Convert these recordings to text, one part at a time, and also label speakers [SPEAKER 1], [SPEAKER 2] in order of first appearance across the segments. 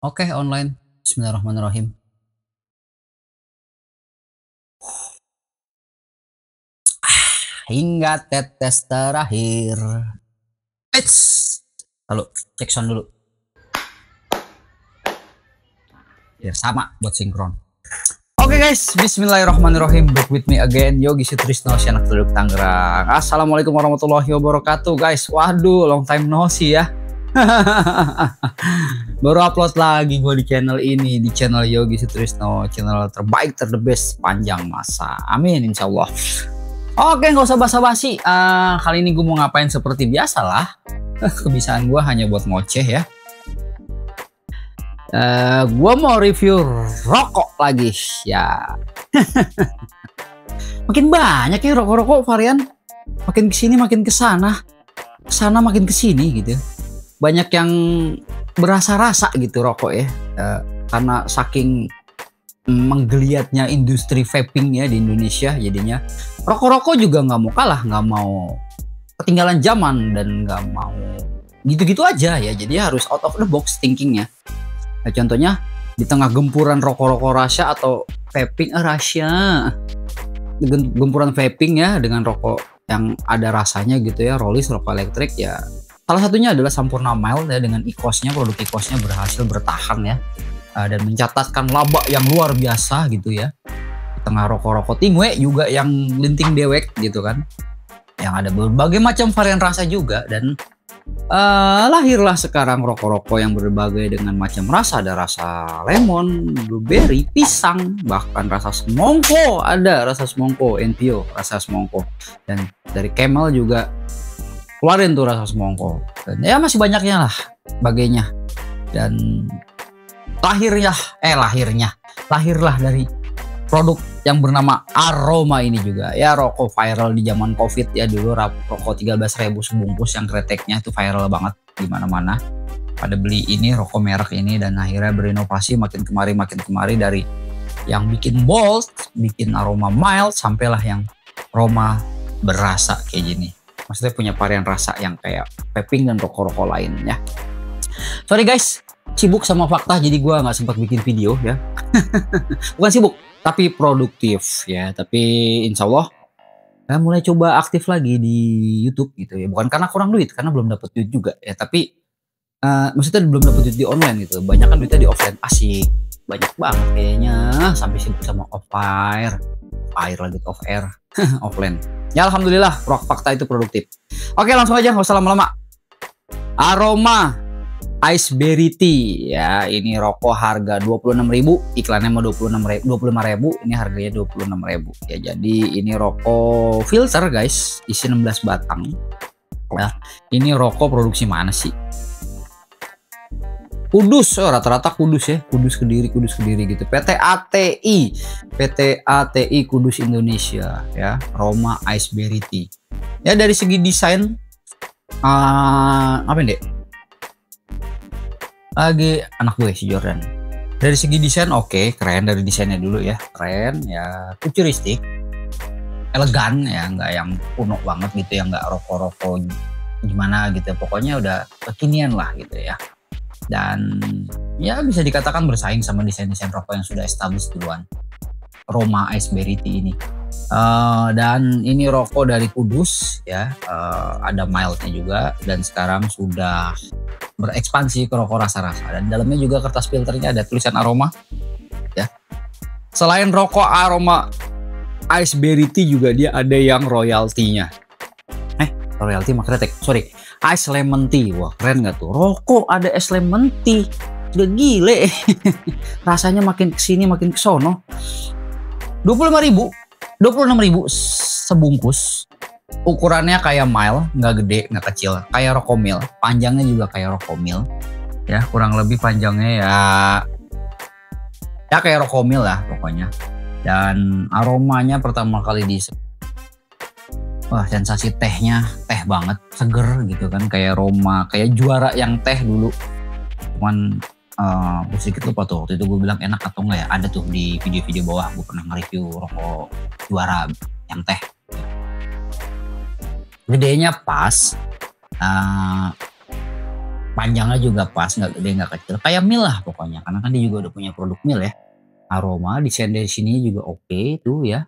[SPEAKER 1] Oke, online. Bismillahirrahmanirrahim. Hingga tetes terakhir. Eits. Lalu cek sound dulu. Biar sama buat sinkron. Oke guys, Bismillahirrahmanirrahim. Back with me again, Yogi Sutrisno, anak Teluk Tangerang. Assalamualaikum warahmatullahi wabarakatuh guys. Waduh, long time no see ya. Baru upload lagi gue di channel ini, di channel Yogi Sutrisno, channel terbaik, terdebes panjang masa. Amin, insya Allah. Oke, nggak usah basa-basi. Kali ini gue mau ngapain seperti biasa lah. Kebiasaan gue hanya buat ngoceh ya. Gue mau review rokok lagi ya. Makin banyak ya rokok-rokok varian. Makin kesini makin kesana, kesana makin kesini gitu. Banyak yang berasa-rasa gitu rokok ya, karena saking menggeliatnya industri vaping ya di Indonesia, jadinya rokok-rokok juga nggak mau kalah, nggak mau ketinggalan zaman, dan nggak mau gitu-gitu aja ya. Jadi harus out of the box thinkingnya. Nah, contohnya di tengah gempuran rokok-rokok Russia atau vaping gempuran vaping ya, dengan rokok yang ada rasanya gitu ya, Rollies, rokok elektrik ya. Salah satunya adalah Sampurna Mild ya, dengan IQOS-nya, produk IQOS-nya berhasil bertahan ya, dan mencatatkan laba yang luar biasa gitu ya. Di tengah rokok-rokok tingwe juga yang linting dewek gitu kan, yang ada berbagai macam varian rasa juga, dan lahirlah sekarang rokok-rokok yang berbagai dengan macam rasa. Ada rasa lemon, blueberry, pisang, bahkan rasa semongko, ada rasa semongko, NPO, rasa semongko, dan dari Camel juga keluarin tuh rasa semongko, dan ya masih banyaknya lah bagainya. Dan lahirlah dari produk yang bernama Aroma ini juga ya, rokok viral di zaman Covid ya. Dulu rokok 13.000 sebungkus yang kreteknya itu viral banget di mana-mana, pada beli ini rokok merek ini, dan akhirnya berinovasi makin kemari dari yang bikin bold, bikin aroma mild, sampailah yang aroma berasa kayak gini. Maksudnya punya varian rasa yang kayak vaping dan rokok-rokok lain ya. Sorry guys, sibuk sama fakta jadi gue nggak sempat bikin video ya. Bukan sibuk, tapi produktif ya. Tapi insya Allah mulai coba aktif lagi di YouTube gitu ya. Bukan karena kurang duit, karena belum dapet duit juga ya. Tapi maksudnya belum dapet duit di online gitu. Banyak kan duitnya di offline, asik. Banyak banget kayaknya, sampai sibuk sama off-air lagi, off-air, offline. Ya alhamdulillah, fakta itu produktif. Oke, langsung aja, nggak usah lama-lama. Aroma Ice Berry Tea ya, ini rokok harga 26.000, iklannya mau 25.000, ini harganya 26.000 ya. Jadi ini rokok filter guys, isi 16 batang ya. Ini rokok produksi mana sih? Kudus, rata-rata Kudus ya, Kudus Kediri gitu. PT ATI Kudus Indonesia ya, Roma Ice Berry Tea. Ya dari segi desain apa ini dek? Lagi anak gue si Jordan. Dari segi desain oke, keren. Dari desainnya dulu ya, keren ya, futuristik, elegan ya, nggak yang kuno banget gitu ya, nggak rokok-rokok gimana gitu. Pokoknya udah kekinian lah gitu ya. Dan ya bisa dikatakan bersaing sama desain-desain rokok yang sudah established duluan, Roma Ice Berry Tea ini. Dan ini rokok dari Kudus ya, ada mildnya juga, dan sekarang sudah berekspansi ke rokok rasa-rasa, dan dalamnya juga kertas filternya ada tulisan aroma ya. Selain rokok Aroma Ice Berry Tea juga dia ada yang royalty-nya. Royalty mah kretek, sorry, Ice Lemon Tea. Wah keren gak tuh, rokok ada es lemon tea, udah gile. Rasanya makin kesini makin kesono. 26.000 sebungkus. Ukurannya kayak mile, nggak gede nggak kecil, kayak rokok mil. Panjangnya juga kayak rokok mil ya, kurang lebih panjangnya ya kayak rokok mil lah pokoknya. Dan aromanya pertama kali wah, sensasi tehnya, teh banget, seger gitu kan, kayak aroma kayak juara yang teh dulu. Cuman sedikit lupa tuh waktu itu gue bilang enak atau enggak ya, ada tuh di video-video bawah gue pernah nge-review rokok juara yang teh. Gedenya pas, panjangnya juga pas, nggak gede nggak kecil, kayak mil lah pokoknya, karena kan dia juga udah punya produk mil ya. Aroma desain dari sini juga oke tuh ya,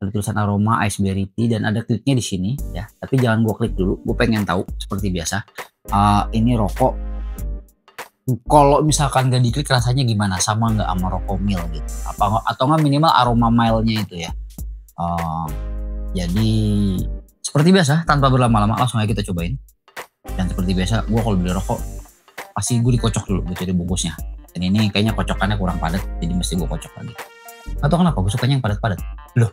[SPEAKER 1] ada tulisan aroma iceberry tea dan ada kliknya di sini ya, tapi jangan gua klik dulu, gue pengen tahu seperti biasa ini rokok kalau misalkan gak diklik rasanya gimana, sama nggak sama rokok mil gitu, apa atau nggak minimal aroma mildnya itu ya. Jadi seperti biasa tanpa berlama-lama langsung aja kita cobain. Dan seperti biasa gue kalau beli rokok pasti gue dikocok dulu gitu di bungkusnya, dan ini kayaknya kocokannya kurang padat jadi mesti gue kocok lagi. Atau kenapa gue sukanya yang padat-padat loh.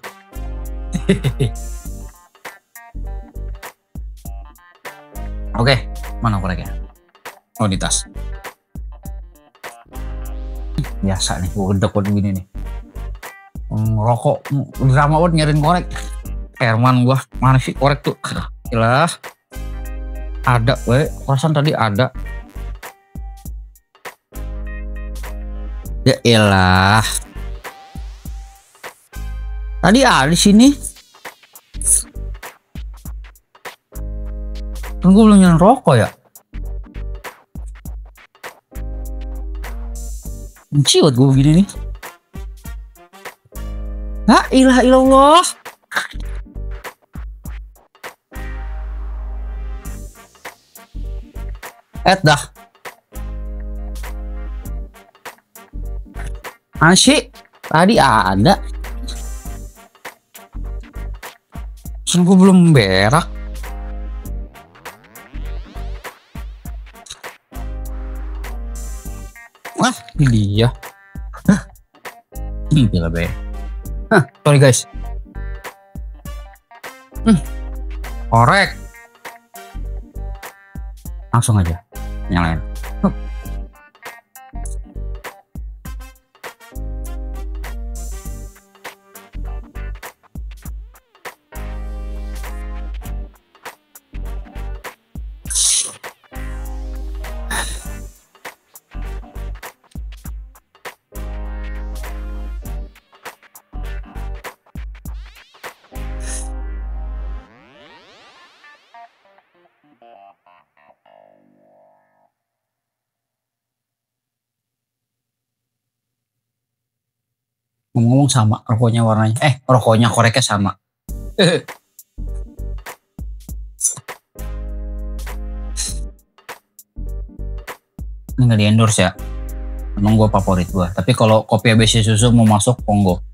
[SPEAKER 1] Oke, mana koreknya? Oh, di tas. Biasa nih gue gedek begini nih, ngerokok drama banget nyariin korek. Herman gua mana sih korek tuh, ilah ada perasaan tadi ada, ya elah tadi ada di sini kan gue belum nyalain rokok ya. Ciut gue begini nih. La ilaha illallah. Dah. Asyik. Tadi ada. Gue belum berak. Wah, ini dia. Gila be. Sorry guys. Korek. Langsung aja nyalain. Ngomong-ngomong sama rokoknya warnanya, rokoknya koreknya sama. Ini nggak di endorse ya, emang gue favorit gue. Tapi kalau kopi ABC susu mau masuk monggo.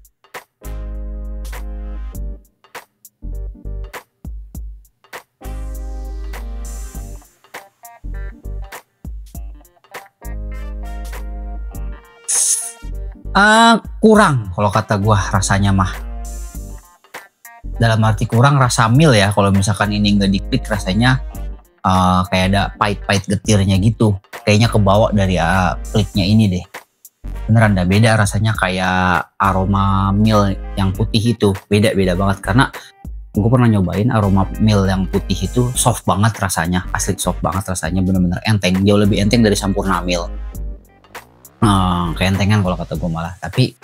[SPEAKER 1] Kurang kalau kata gua rasanya mah. Dalam arti kurang rasa mil ya. Kalau misalkan ini nggak diklik rasanya kayak ada pahit-pahit getirnya gitu. Kayaknya kebawa dari kliknya ini deh. Beneran dah beda rasanya, kayak aroma mil yang putih itu beda-beda banget. Karena gue pernah nyobain aroma mil yang putih itu soft banget rasanya, asli soft banget rasanya, bener-bener enteng, jauh lebih enteng dari Sampurna Mil. Keentengan kalau kata gue malah. Tapi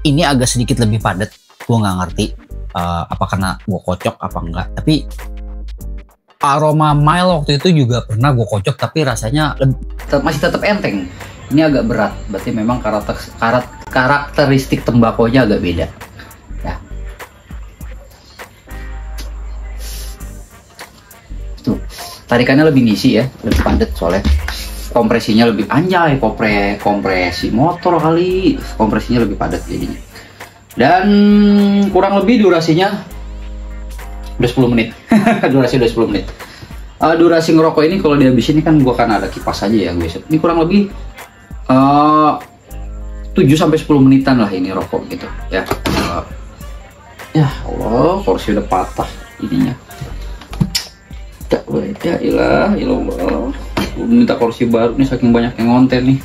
[SPEAKER 1] ini agak sedikit lebih padat, gue nggak ngerti apa karena gue kocok apa enggak. Tapi aroma mild waktu itu juga pernah gue kocok, tapi rasanya masih tetap enteng. Ini agak berat, berarti memang karakteristik tembakonya agak beda ya. Tuh, tarikannya lebih ngisi ya, lebih padat soalnya. Kompresinya lebih anjay, kompresi motor kali, kompresinya lebih padat jadinya. Dan kurang lebih durasinya udah 10 menit. Durasi udah 10 menit. Durasi ngerokok ini kalau dihabisin ini kan gua kan ada kipas aja ya guys. Ini kurang lebih 7-10 menitan lah ini rokok gitu ya. Ya Allah, kursi udah patah ininya. Ya ilah, ilallah. Minta kursi baru nih saking banyak yang ngonten nih.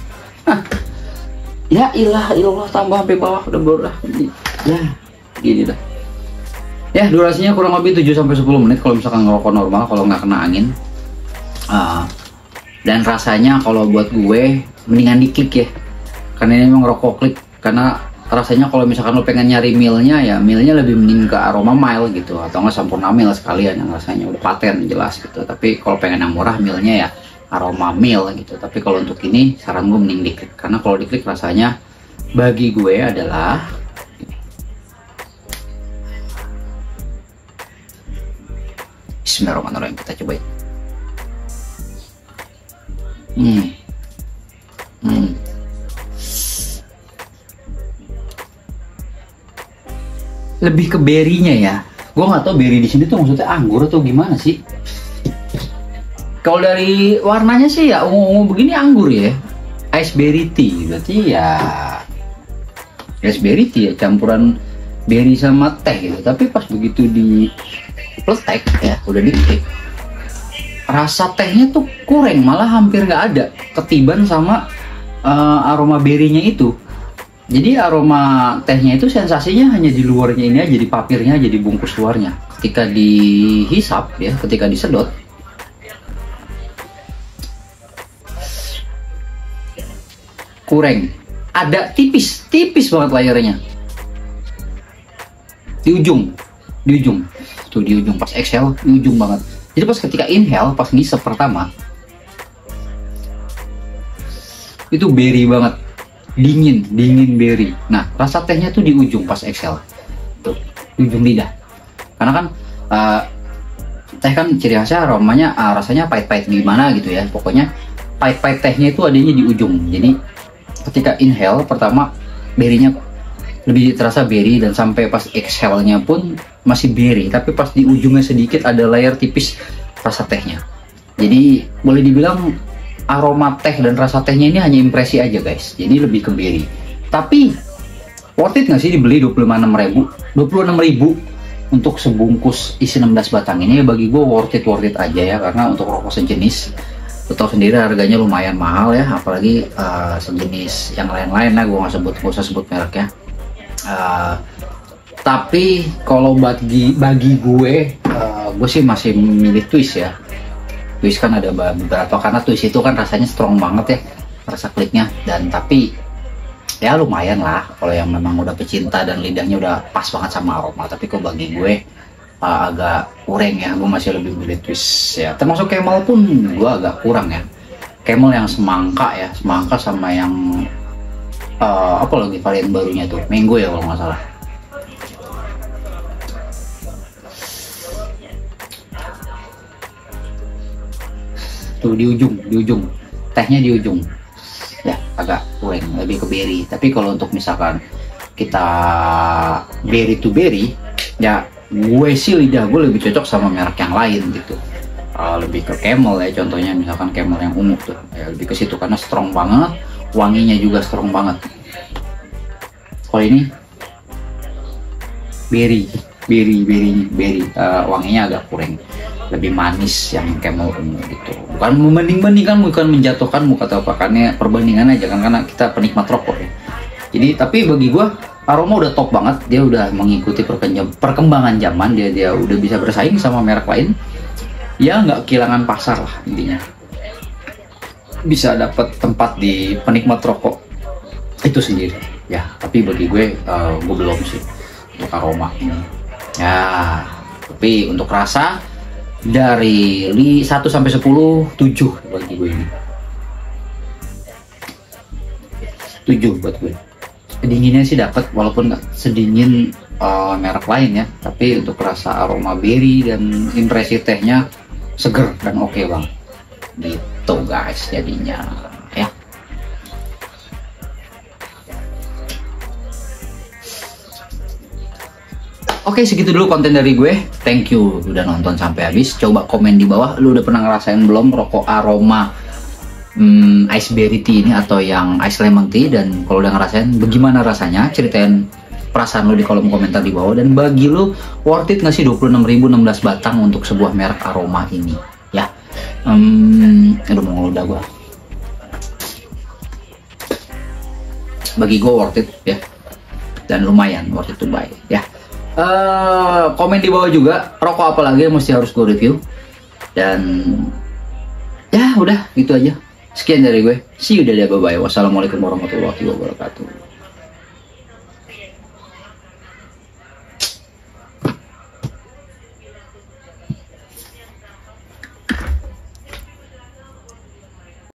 [SPEAKER 1] Ya ilah, ilallah, tambah sampai bawah udah berah. Ya, gini dah. Ya, durasinya kurang lebih 7-10 menit kalau misalkan ngerokok normal, kalau nggak kena angin. Dan rasanya kalau buat gue mendingan diklik ya. Karena ini memang ngerokok klik. Karena rasanya kalau misalkan lo pengen nyari milnya ya, milnya lebih mending ke aroma mild gitu, atau nggak Sampurna Mil sekalian yang rasanya udah paten jelas gitu. Tapi kalau pengen yang murah milnya ya aroma mil gitu. Tapi kalau untuk ini saran gue mending diklik, karena kalau diklik rasanya bagi gue adalah Bismillahirrahmanirrahim, kita cobain. Lebih ke berry-nya ya. Gue nggak tahu berry di sini tuh maksudnya anggur atau gimana sih. Kalau dari warnanya sih ya ungu-ungu begini anggur ya. Ice berry tea berarti ya. Ice berry tea ya, campuran berry sama teh gitu. Tapi pas begitu di pletek ya, udah diklik, rasa tehnya tuh kurang, malah hampir nggak ada, ketiban sama aroma berry-nya itu. Jadi aroma tehnya itu sensasinya hanya di luarnya ini aja, di papirnya aja, di bungkus luarnya. Ketika dihisap ya, ketika disedot, kurang. Ada tipis banget layernya. Di ujung. Tuh di ujung pas exhale, di ujung banget. Jadi pas ketika inhale, pas ngisep pertama, itu berry banget. Dingin berry. Nah, rasa tehnya tuh di ujung pas exhale. Tuh, di ujung lidah. Karena kan teh kan ciri khasnya aromanya rasanya pahit-pahit gimana gitu ya. Pokoknya pahit-pahit tehnya itu adanya di ujung. Jadi ketika inhale pertama berry-nya lebih terasa berry, dan sampai pas exhale-nya pun masih berry, tapi pas di ujungnya sedikit ada layer tipis rasa tehnya. Jadi boleh dibilang aroma teh dan rasa tehnya ini hanya impresi aja guys, jadi lebih ke berry. Tapi worth it nggak sih dibeli 26.000 untuk sebungkus isi 16 batang ini? Ya bagi gue worth it aja ya, karena untuk rokok sejenis lo tau sendiri harganya lumayan mahal ya, apalagi sejenis yang lain-lain lah, gue nggak usah sebut merek ya. Tapi kalau bagi gue sih masih memilih Twist ya. Twist kan ada beberapa, karena Twist itu kan rasanya strong banget ya, rasa kliknya, dan tapi ya lumayan lah kalau yang memang udah pecinta dan lidahnya udah pas banget sama aroma. Tapi kalau bagi gue agak kurang ya, gue masih lebih milih Twist ya. Termasuk Camel pun gue agak kurang ya. Camel yang semangka ya, semangka sama yang apa lagi varian barunya tuh, Mango ya kalau nggak salah. Tuh di ujung tehnya di ujung ya, agak kurang, lebih ke berry. Tapi kalau untuk misalkan kita berry to berry ya, gue sih lidah gue lebih cocok sama merek yang lain gitu. Lebih ke Camel ya, contohnya misalkan Camel yang ungu tuh ya, lebih ke situ karena strong banget, wanginya juga strong banget. Kalau ini berry, wanginya agak kurang, lebih manis yang Camel ungu gitu. Bukan membanding-bandingkan, bukan menjatuhkan muka atau apa, karena perbandingan aja kan, karena kita penikmat rokok ya. Jadi tapi bagi gua aroma udah top banget, dia udah mengikuti perkembangan zaman, dia udah bisa bersaing sama merek lain ya, nggak kehilangan pasar lah intinya, bisa dapat tempat di penikmat rokok itu sendiri ya. Tapi bagi gue belum sih untuk aroma ini ya. Tapi untuk rasa dari 1 sampai 10, 7 bagi gue ini. 7 buat gue. Dinginnya sih dapat, walaupun nggak sedingin merek lain ya, tapi untuk rasa aroma berry dan impresi tehnya seger dan oke banget gitu guys jadinya ya. Oke, segitu dulu konten dari gue. Thank you udah nonton sampai habis. Coba komen di bawah, lu udah pernah ngerasain belum rokok aroma ice berry tea ini atau yang ice lemon tea? Dan kalau udah ngerasain, bagaimana rasanya? Ceritain perasaan lu di kolom komentar di bawah. Dan bagi lu, worth it nggak sih 26.000 16 batang untuk sebuah merek aroma ini ya? Aduh mau ngeludah gua. Bagi gue worth it ya, dan lumayan worth it to buy ya. Komen di bawah juga rokok apa lagi yang mesti harus gue review. Dan ya udah gitu aja, sekian dari gue. See you, dadah, bye bye. Wassalamualaikum warahmatullahi wabarakatuh.